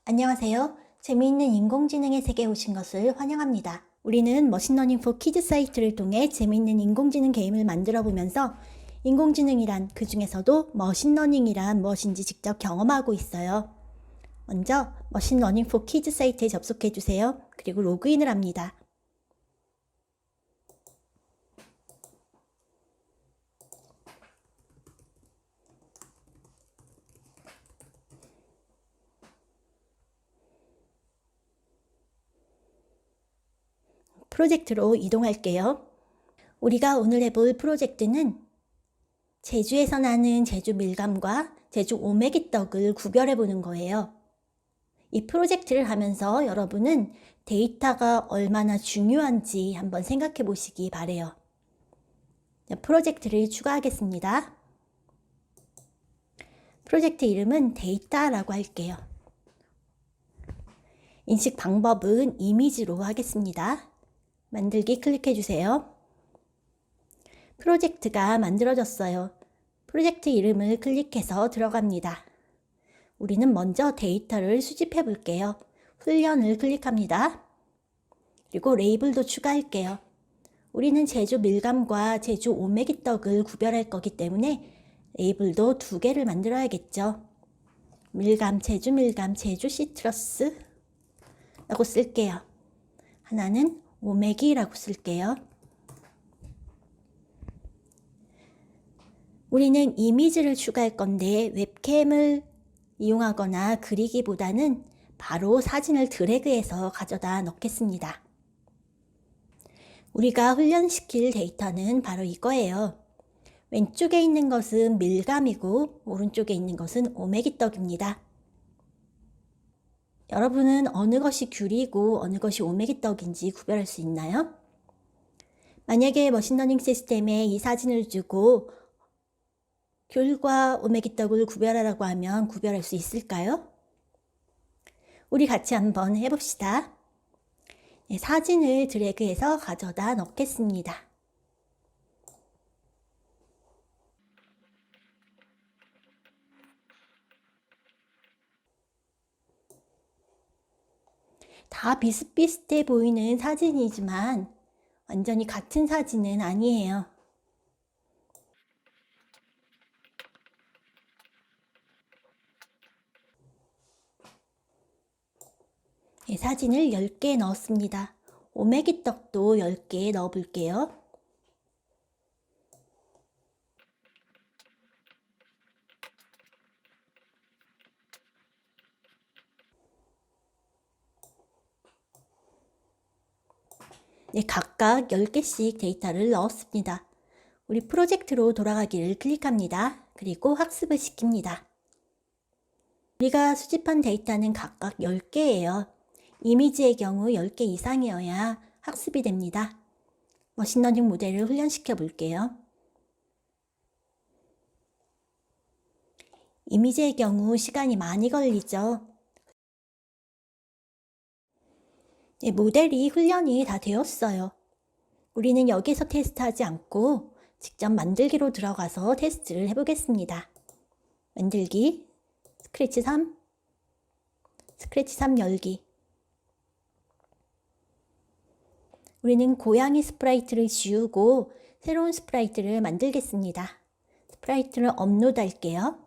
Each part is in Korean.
안녕하세요. 재미있는 인공지능의 세계에 오신 것을 환영합니다. 우리는 머신러닝 포 키즈 사이트를 통해 재미있는 인공지능 게임을 만들어 보면서 인공지능이란 그 중에서도 머신러닝이란 무엇인지 직접 경험하고 있어요. 먼저 머신러닝 포 키즈 사이트에 접속해 주세요. 그리고 로그인을 합니다. 프로젝트로 이동할게요. 우리가 오늘 해볼 프로젝트는 제주에서 나는 제주 밀감과 제주 오메기떡을 구별해 보는 거예요. 이 프로젝트를 하면서 여러분은 데이터가 얼마나 중요한지 한번 생각해 보시기 바래요. 프로젝트를 추가하겠습니다. 프로젝트 이름은 데이터라고 할게요. 인식 방법은 이미지로 하겠습니다. 만들기 클릭해 주세요. 프로젝트가 만들어졌어요. 프로젝트 이름을 클릭해서 들어갑니다. 우리는 먼저 데이터를 수집해 볼게요. 훈련을 클릭합니다. 그리고 레이블도 추가할게요. 우리는 제주 밀감과 제주 오메기떡을 구별할 거기 때문에 레이블도 2개를 만들어야겠죠. 밀감, 제주 시트러스 라고 쓸게요. 하나는 오메기라고 쓸게요. 우리는 이미지를 추가할 건데 웹캠을 이용하거나 그리기보다는 바로 사진을 드래그해서 가져다 넣겠습니다. 우리가 훈련시킬 데이터는 바로 이거예요. 왼쪽에 있는 것은 밀감이고 오른쪽에 있는 것은 오메기떡입니다. 여러분은 어느 것이 귤이고 어느 것이 오메기떡인지 구별할 수 있나요? 만약에 머신러닝 시스템에 이 사진을 주고 귤과 오메기떡을 구별하라고 하면 구별할 수 있을까요? 우리 같이 한번 해봅시다. 네, 사진을 드래그해서 가져다 넣겠습니다. 다 비슷비슷해 보이는 사진이지만 완전히 같은 사진은 아니에요. 네, 사진을 10개 넣었습니다. 오메기떡도 10개 넣어 볼게요. 네, 각각 10개씩 데이터를 넣었습니다. 우리 프로젝트로 돌아가기를 클릭합니다. 그리고 학습을 시킵니다. 우리가 수집한 데이터는 각각 10개예요. 이미지의 경우 10개 이상이어야 학습이 됩니다. 머신러닝 모델을 훈련시켜 볼게요. 이미지의 경우 시간이 많이 걸리죠. 네, 모델이 훈련이 다 되었어요. 우리는 여기서 테스트하지 않고 직접 만들기로 들어가서 테스트를 해보겠습니다. 만들기, 스크래치 3, 스크래치 3 열기. 우리는 고양이 스프라이트를 지우고 새로운 스프라이트를 만들겠습니다. 스프라이트를 업로드 할게요.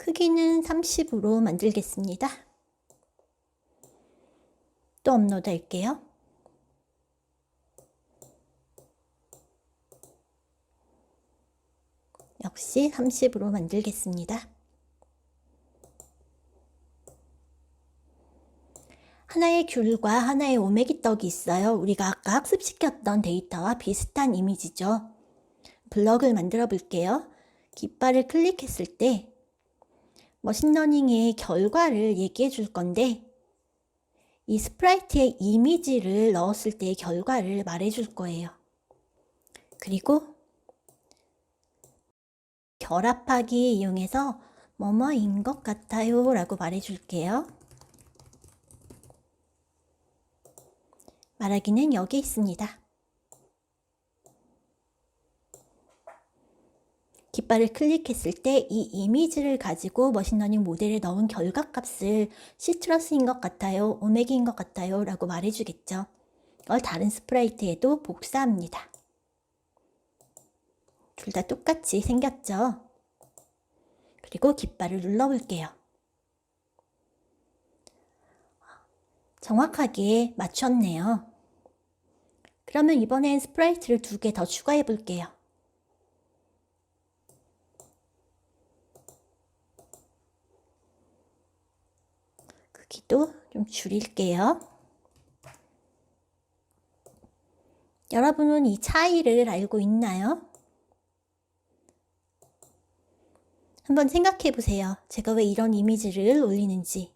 크기는 30으로 만들겠습니다. 또 업로드 할게요. 역시 30으로 만들겠습니다. 하나의 귤과 하나의 오메기떡이 있어요. 우리가 아까 학습시켰던 데이터와 비슷한 이미지죠. 블럭을 만들어 볼게요. 깃발을 클릭했을 때 머신러닝의 결과를 얘기해 줄 건데 이 스프라이트의 이미지를 넣었을 때의 결과를 말해 줄 거예요. 그리고 결합하기 이용해서 뭐뭐인 것 같아요 라고 말해 줄게요. 말하기는 여기 있습니다. 깃발을 클릭했을 때 이 이미지를 가지고 머신러닝 모델에 넣은 결과값을 시트러스인 것 같아요, 오메기인 것 같아요 라고 말해주겠죠. 이걸 다른 스프라이트에도 복사합니다. 둘 다 똑같이 생겼죠. 그리고 깃발을 눌러볼게요. 정확하게 맞췄네요. 그러면 이번엔 스프라이트를 2개 더 추가해 볼게요. 크기도 좀 줄일게요. 여러분은 이 차이를 알고 있나요? 한번 생각해 보세요. 제가 왜 이런 이미지를 올리는지.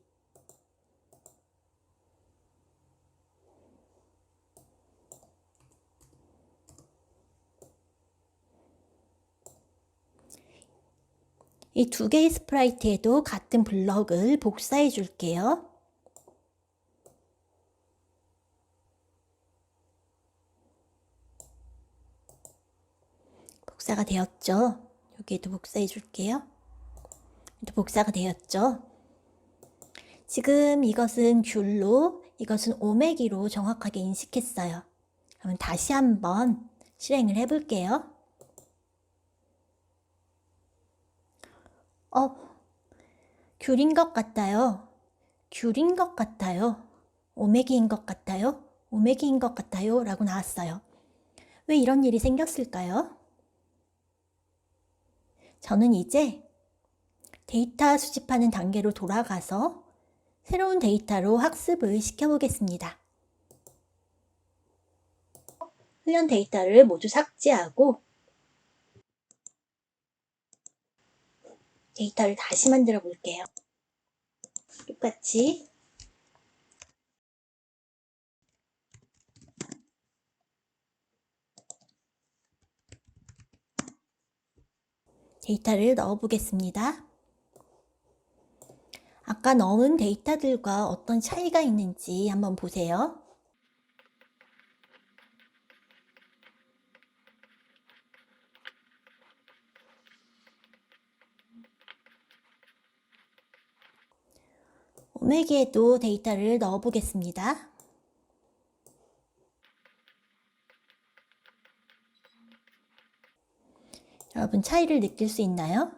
이 2개의 스프라이트에도 같은 블럭을 복사해 줄게요. 복사가 되었죠? 여기에도 복사해 줄게요. 또 복사가 되었죠? 지금 이것은 귤로, 이것은 오메기로 정확하게 인식했어요. 그럼 다시 한번 실행을 해 볼게요. 귤인 것 같아요. 귤인 것 같아요. 오메기인 것 같아요. 오메기인 것 같아요 라고 나왔어요. 왜 이런 일이 생겼을까요? 저는 이제 데이터 수집하는 단계로 돌아가서 새로운 데이터로 학습을 시켜보겠습니다. 훈련 데이터를 모두 삭제하고 데이터를 다시 만들어 볼게요. 똑같이 데이터를 넣어 보겠습니다. 아까 넣은 데이터들과 어떤 차이가 있는지 한번 보세요. 오메기에도 데이터를 넣어 보겠습니다. 여러분 차이를 느낄 수 있나요?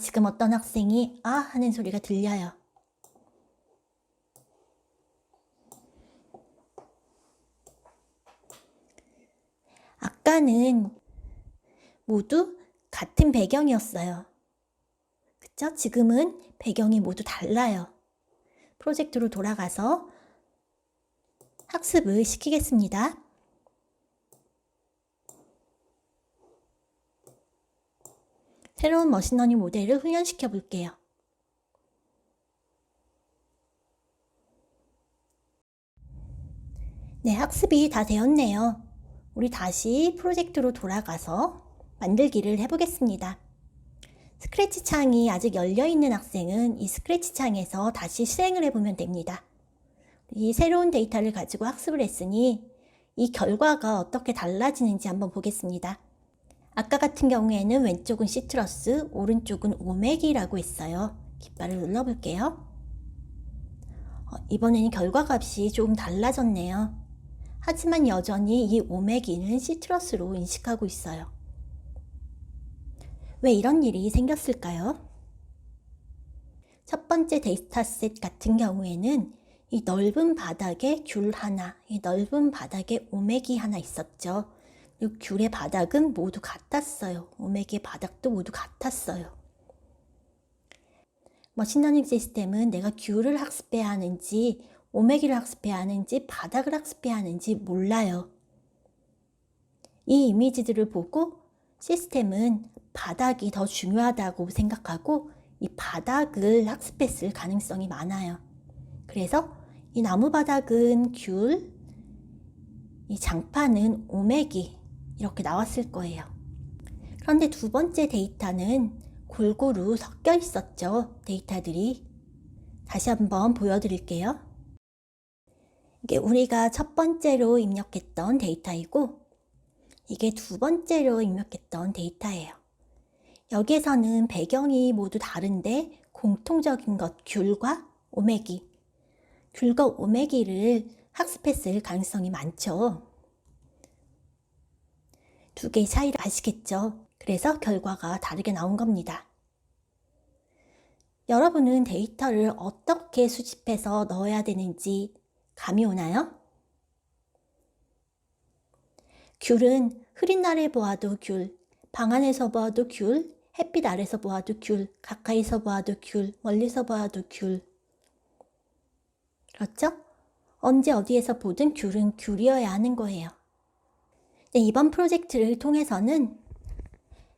지금 어떤 학생이 하는 소리가 들려요. 아까는 모두 같은 배경이었어요. 그쵸? 지금은 배경이 모두 달라요. 프로젝트로 돌아가서 학습을 시키겠습니다. 새로운 머신러닝 모델을 훈련시켜 볼게요. 네, 학습이 다 되었네요. 우리 다시 프로젝트로 돌아가서 만들기를 해보겠습니다. 스크래치 창이 아직 열려있는 학생은 이 스크래치 창에서 다시 실행을 해보면 됩니다. 이 새로운 데이터를 가지고 학습을 했으니 이 결과가 어떻게 달라지는지 한번 보겠습니다. 아까 같은 경우에는 왼쪽은 시트러스, 오른쪽은 오메기라고 했어요. 깃발을 눌러볼게요. 이번에는 결과값이 조금 달라졌네요. 하지만 여전히 이 오메기는 시트러스로 인식하고 있어요. 왜 이런 일이 생겼을까요? 첫 번째 데이터셋 같은 경우에는 이 넓은 바닥에 귤 하나, 이 넓은 바닥에 오메기 하나 있었죠. 그리고 귤의 바닥은 모두 같았어요. 오메기의 바닥도 모두 같았어요. 머신러닝 시스템은 내가 귤을 학습해야 하는지 오메기를 학습해야 하는지 바닥을 학습해야 하는지 몰라요. 이 이미지들을 보고 시스템은 바닥이 더 중요하다고 생각하고 이 바닥을 학습했을 가능성이 많아요. 그래서 이 나무 바닥은 귤, 이 장판은 오메기 이렇게 나왔을 거예요. 그런데 두 번째 데이터는 골고루 섞여 있었죠. 데이터들이. 다시 한번 보여드릴게요. 이게 우리가 첫 번째로 입력했던 데이터이고 이게 두 번째로 입력했던 데이터예요. 여기에서는 배경이 모두 다른데 공통적인 것 귤과 오메기. 귤과 오메기를 학습했을 가능성이 많죠. 두 개의 차이를 아시겠죠? 그래서 결과가 다르게 나온 겁니다. 여러분은 데이터를 어떻게 수집해서 넣어야 되는지 감이 오나요? 귤은 흐린 날에 보아도 귤, 방 안에서 보아도 귤, 햇빛 아래서 보아도 귤, 가까이서 보아도 귤, 멀리서 보아도 귤. 그렇죠? 언제 어디에서 보든 귤은 귤이어야 하는 거예요. 네, 이번 프로젝트를 통해서는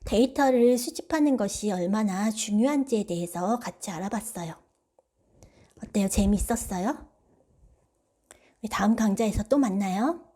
데이터를 수집하는 것이 얼마나 중요한지에 대해서 같이 알아봤어요. 어때요? 재미있었어요? 다음 강좌에서 또 만나요.